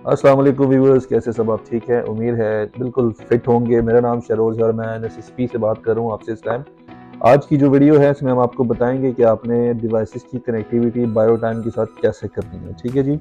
अस्सलाम वालेकुम व्यूअर्स, कैसे सब आप ठीक हैं? उम्मीद है बिल्कुल फिट होंगे। मेरा नाम शरोज़ है और मैं एनएसएसपी से बात कर रहा हूँ आपसे इस टाइम। आज की जो वीडियो है इसमें हम आपको बताएंगे कि आपने डिवाइसेस की कनेक्टिविटी बायो टाइम के साथ कैसे करनी है। ठीक है जी।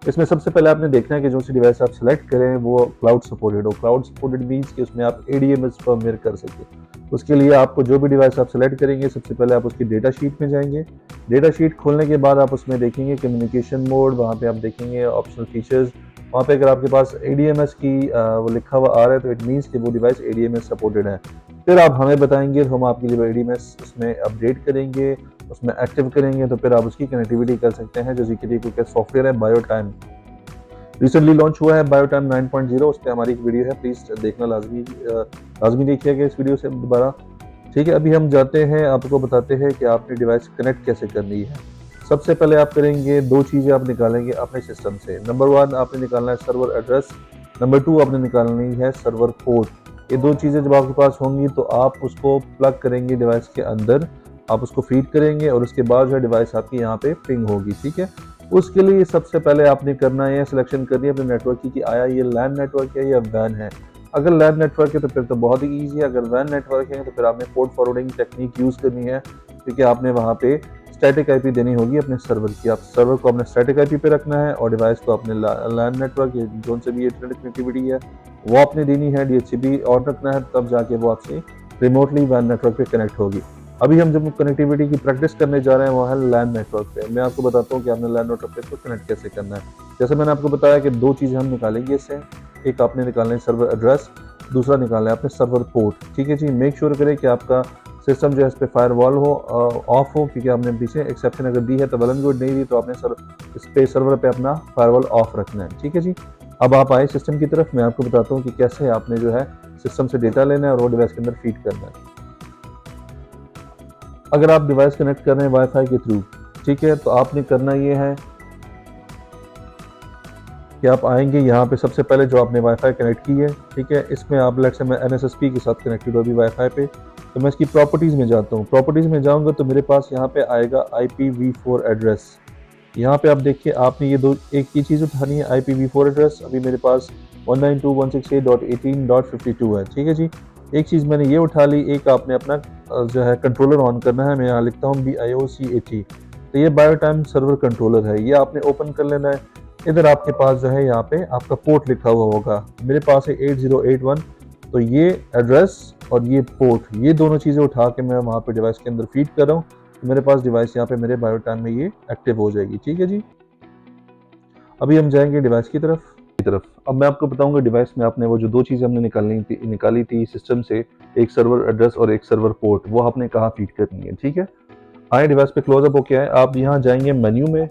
इसमें सबसे पहले आपने देखना है कि जो सी डिवाइस आप सेलेक्ट करें वो क्लाउड सपोर्टेड हो। क्लाउड सपोर्टेड मीन्स कि उसमें आप एडीएमएस फर्मवेयर कर सकें। उसके लिए आपको जो भी डिवाइस आप सेलेक्ट करेंगे सबसे पहले आप उसकी डेटा शीट में जाएंगे। डेटा शीट खोलने के बाद आप उसमें देखेंगे कम्युनिकेशन मोड, वहाँ पे आप देखेंगे ऑप्शनल फीचर्स। वहाँ पे अगर आपके पास एडीएमएस की वो लिखा हुआ आ रहा है तो इट मीन्स कि वो डिवाइस एडीएमएस सपोर्टेड है। फिर आप हमें बताएंगे तो हम आपके लिए एडीएमएस उसमें अपडेट करेंगे, उसमें एक्टिव करेंगे, तो फिर आप उसकी कनेक्टिविटी कर सकते हैं। जैसे कि कोई सॉफ्टवेयर है बायो टाइम, रिसेंटली लॉन्च हुआ है बायो टाइम 9.0। उस पर हमारी एक वीडियो है, प्लीज देखना लाजमी देखिएगा इस वीडियो से दोबारा। ठीक है, अभी हम जाते हैं, आपको बताते हैं कि आपने डिवाइस कनेक्ट कैसे करनी है। सबसे पहले आप करेंगे दो चीज़ें आप निकालेंगे अपने सिस्टम से। नंबर वन, आपने निकालना है सर्वर एड्रेस। नंबर टू, आपने निकालनी है सर्वर पोर्ट। ये दो चीज़ें जब आपके पास होंगी तो आप उसको प्लग करेंगे डिवाइस के अंदर, आप उसको फीड करेंगे और उसके बाद जो है डिवाइस आपकी यहाँ पे पिंग होगी। ठीक है, उसके लिए सबसे पहले आपने करना है सिलेक्शन करनी है अपने नेटवर्क की कि आया ये लैन नेटवर्क है या वैन है। अगर लैन नेटवर्क है तो फिर तो बहुत ही ईजी है। अगर वैन नेटवर्क है तो फिर आपने पोर्ट फॉरवर्डिंग टेक्निक यूज़ करनी है, क्योंकि आपने वहाँ पे स्टैटिक आईपी देनी होगी अपने सर्वर की। आप सर्वर को अपने स्टैटिक आईपी पे रखना है और डिवाइस को अपने लैन नेटवर्क या जोन से भी इंटरनेट कनेक्टिविटी है वो आपने देनी है, डीएचसीपी ऑन रखना है, तब जाके वो आपसे रिमोटली वैन नेटवर्क पे कनेक्ट होगी। अभी हम जब कनेक्टिविटी की प्रैक्टिस करने जा रहे हैं वो है लैन नेटवर्क पे। मैं आपको बताता हूँ कि आपने लैन नेटवर्क पे इसको कनेक्ट कैसे करना है। जैसे मैंने आपको बताया कि दो चीज़ें हम निकालेंगे इससे, एक आपने निकालना है सर्वर एड्रेस, दूसरा निकालना है आपने सर्वर पोर्ट। ठीक है जी, मेक श्योर करें कि आपका सिस्टम जो है इस पर फायरवॉल हो, ऑफ हो, क्योंकि आपने पीछे एक्सेप्शन अगर दी है तो वेल एंड गुड, नहीं दी तो आपने इस पे सर्वर पे अपना फायरवॉल ऑफ रखना है। ठीक है जी। अब आप आए सिस्टम की तरफ, मैं आपको बताता हूँ कि कैसे आपने जो है सिस्टम से डेटा लेना है और वो डिवाइस के अंदर फीड करना है। अगर आप डिवाइस कनेक्ट कर रहे हैं वाईफाई के थ्रू, ठीक है, तो आपने करना ये है कि आप आएंगे यहाँ पे, सबसे पहले जो आपने वाईफाई कनेक्ट की है, ठीक है, इसमें आप लेट्स से मैं एनएसएसपी के साथ कनेक्टेड हो अभी वाईफाई पे, तो मैं इसकी प्रॉपर्टीज़ में जाता हूँ। प्रॉपर्टीज़ में जाऊँगा तो मेरे पास यहाँ पे आएगा IPv4 एड्रेस। यहाँ पे आप देखिए, आपने ये दो एक ही चीज़ उठानी है, IPv4 एड्रेस। अभी मेरे पास 192.168.18.52 है। ठीक है जी, एक चीज़ मैंने ये उठा ली। एक आपने अपना जो है कंट्रोलर ऑन करना है। मैं यहाँ लिखता हूँ BIOCAT, तो ये बायो टाइम सर्वर कंट्रोलर है, ये आपने ओपन कर लेना है। इधर आपके पास जो है यहाँ पे आपका पोर्ट लिखा हुआ होगा, मेरे पास है 8081, तो ये एड्रेस और ये पोर्ट, ये दोनों चीज़ें उठा के मैं वहाँ पे डिवाइस के अंदर फीड कर रहा हूँ, तो मेरे पास डिवाइस यहाँ पे मेरे बायो टाइम में ये एक्टिव हो जाएगी। ठीक है जी। अभी हम जाएंगे डिवाइस की तरफ। अब मैं आपको बताऊंगा डिवाइस में आपने वो जो दो चीज़ें हमने निकाली थी सिस्टम से, एक सर्वर एड्रेस और एक सर्वर पोर्ट, वो आपने कहाँ फीड करनी है। ठीक है, आए डिवाइस पे क्लोजअप होके आए, आप यहाँ जाएंगे मेन्यू में,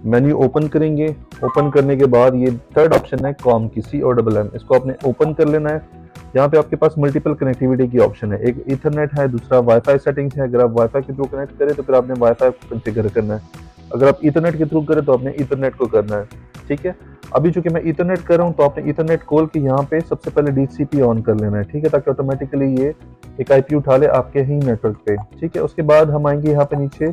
मेन्यू ओपन करेंगे। ओपन करने के बाद ये थर्ड ऑप्शन है कॉम की, COMM, इसको आपने ओपन कर लेना है। यहाँ पे आपके पास मल्टीपल कनेक्टिविटी की ऑप्शन है, एक ईथरनेट है, दूसरा वाईफाई सेटिंग्स है। अगर आप वाईफाई के थ्रू कनेक्ट करें तो फिर आपने वाईफाई को कॉन्फ़िगर करना है, अगर आप ईथरनेट के थ्रू करें तो आपने ईथरनेट को करना है। ठीक है, अभी चूंकि मैं ईथरनेट कर रहा हूँ तो आपने ईथरनेट खोल के यहाँ पे सबसे पहले DHCP ऑन कर लेना है। ठीक है, ताकि ऑटोमेटिकली ये एक IP उठा ले आपके ही नेटवर्क पे। ठीक है, उसके बाद हम आएंगे यहाँ पे नीचे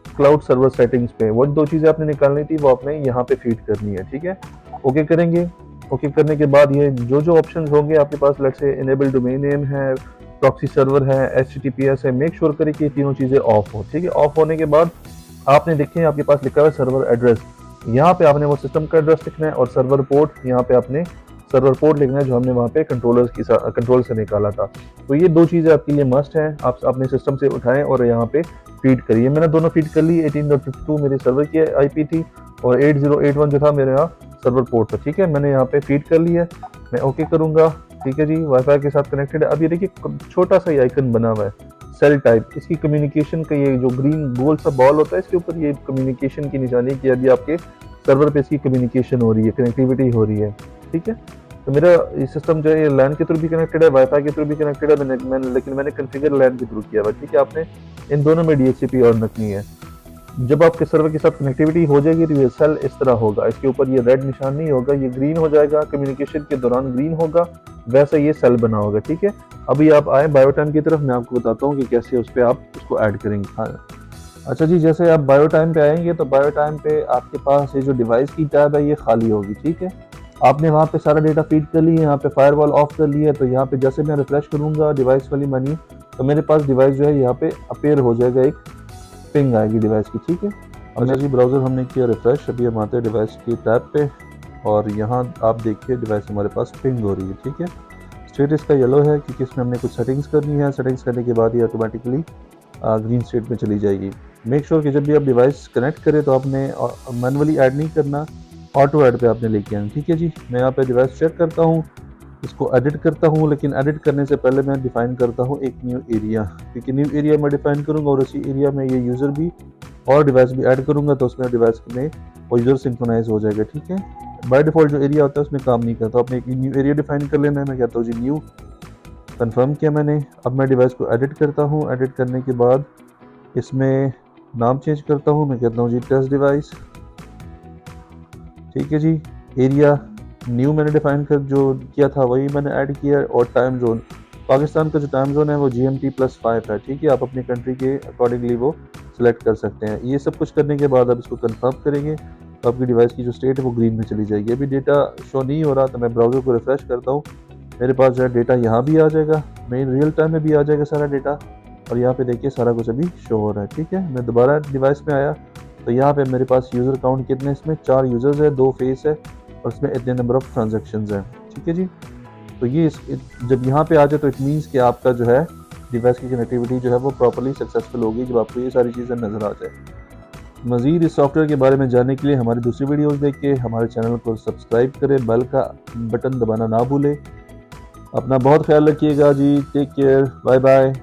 क्लाउड सर्वर सेटिंग्स पे, वो दो चीज़ें आपने निकालनी थी वो आपने यहाँ पे फीड करनी है। ठीक है, ओके करेंगे। ओके करने के बाद ये जो जो ऑप्शंस होंगे आपके पास, let's say enable domain name है, प्रॉक्सी सर्वर है, HTTPS है, मेक श्योर करें कि ये तीनों चीज़ें ऑफ हो। ठीक है, ऑफ होने के बाद आपने देखें आपके पास लिखा हुआ है सर्वर एड्रेस, यहाँ पे आपने वो सिस्टम का एड्रेस लिखना है, और सर्वर पोर्ट यहाँ पे आपने सर्वर पोर्ट लिखना है जो हमने वहाँ पे कंट्रोल से निकाला था। तो ये दो चीज़ें आपके लिए मस्ट हैं, आप अपने सिस्टम से उठाएं और यहाँ पे फीड करिए। मैंने दोनों फीड कर ली, 18.52 मेरे सर्वर की IP थी और 8081 जो था मेरे यहाँ सर्वर पोर्ट था। ठीक है, मैंने यहाँ पे फीड कर लिया, मैं ओके करूँगा। ठीक है जी, वाईफाई के साथ कनेक्टेड है। अब ये देखिए छोटा सा आइकन बना हुआ है सेल टाइप, इसकी कम्युनिकेशन का ये जो ग्रीन गोल सा बॉल होता है इसके ऊपर ये कम्युनिकेशन की निशानी कि अभी आपके सर्वर पे इसकी कम्युनिकेशन हो रही है, कनेक्टिविटी हो रही है। ठीक है, तो मेरा ये सिस्टम जो है लैन के थ्रू भी कनेक्टेड है, वाईफाई के थ्रू भी कनेक्टेड है, लेकिन मैंने कन्फिगर लैन के थ्रू किया हुआ। ठीक है, आपने इन दोनों में DHCP ऑन रखनी है। जब आपके सर्वर के साथ कनेक्टिविटी हो जाएगी तो ये सेल इस तरह होगा, इसके ऊपर ये रेड निशान नहीं होगा, ये ग्रीन हो जाएगा, कम्युनिकेशन के दौरान ग्रीन होगा, वैसा ये सेल बना होगा। ठीक है, अभी आप आए बायोटाइम की तरफ, मैं आपको बताता हूँ कि कैसे उस पर आप उसको ऐड करेंगे। हाँ, अच्छा जी, जैसे आप बायोटाइम पे आएंगे तो बायोटाइम पे आपके पास ये जो डिवाइस की टैब है ये खाली होगी। ठीक है, आपने वहाँ पे सारा डेटा फीड कर लिया, यहाँ पे फायरवॉल ऑफ कर लिया, तो यहाँ पे जैसे मैं रिफ्रेश करूँगा डिवाइस वाली मेन्यू, तो मेरे पास डिवाइस जो है यहाँ पे अपेयर हो जाएगा, एक पिंग आएगी डिवाइस की, ठीक है। अच्छा जी, ब्राउज़र हमने किया रिफ्रेश, अभी हम आते हैं डिवाइस की टैब पे और यहाँ आप देखिए डिवाइस हमारे पास पिंग हो रही है, ठीक है। स्टेट इसका येलो है क्योंकि इसमें हमने कुछ सेटिंग्स करनी है, सेटिंग्स करने के बाद ये ऑटोमेटिकली ग्रीन स्टेट में चली जाएगी। मेक श्योर कि जब भी आप डिवाइस कनेक्ट करें तो आपने मैनुअली ऐड नहीं करना, ऑटो ऐड पे आपने लेके आना, ठीक है जी। मैं यहाँ पे डिवाइस चेक करता हूँ, इसको एडिट करता हूँ, लेकिन एडिट करने से पहले मैं डिफाइन करता हूँ एक न्यू एरिया, क्योंकि न्यू एरिया मैं डिफाइन करूँगा और उसी एरिया में ये यूज़र भी और डिवाइस भी ऐड करूँगा, तो उसमें डिवाइस में वो यूज़र सिंक्रोनाइज हो जाएगा, ठीक है। बाय डिफ़ॉल्ट जो एरिया होता है उसमें काम नहीं करता, आपने एक न्यू एरिया डिफाइन कर लेना है। मैं कहता हूँ जी न्यू, कंफर्म किया मैंने। अब मैं डिवाइस को एडिट करता हूँ, एडिट करने के बाद इसमें नाम चेंज करता हूँ, मैं कहता हूँ जी टेस्ट डिवाइस, ठीक है जी। एरिया न्यू मैंने डिफाइन कर जो किया था वही मैंने ऐड किया, और टाइम जोन पाकिस्तान का जो टाइम जोन है वो GMT+5 है, ठीक है। आप अपनी कंट्री के अकॉर्डिंगली वो सिलेक्ट कर सकते हैं। ये सब कुछ करने के बाद अब इसको कंफर्म करेंगे तो आपकी डिवाइस की जो स्टेट है वो ग्रीन में चली जाएगी। अभी डेटा शो नहीं हो रहा, तो मैं ब्राउज़र को रिफ्रेश करता हूँ, मेरे पास जो है डेटा यहाँ भी आ जाएगा, मेन रियल टाइम में भी आ जाएगा सारा डेटा, और यहाँ पे देखिए सारा कुछ अभी शो हो रहा है, ठीक है। मैं दोबारा डिवाइस में आया तो यहाँ पे मेरे पास यूज़र काउंट कितने, इसमें 4 यूज़र्स है, 2 फेस है और इसमें इतने नंबर ऑफ ट्रांजेक्शन्स हैं, ठीक है जी। तो ये जब यहाँ पे आ जाए तो इट मीन्स कि आपका जो है डिवाइस की कनेक्टिविटी जो है वो प्रॉपर्ली सक्सेसफुल होगी, जब आपको ये सारी चीज़ें नज़र आ जाए। मज़ीद इस सॉफ्टवेयर के बारे में जानने के लिए हमारी दूसरी वीडियोज़ देख के हमारे चैनल को सब्सक्राइब करें, बेल का बटन दबाना ना भूलें। अपना बहुत ख्याल रखिएगा जी, टेक केयर, बाय बाय।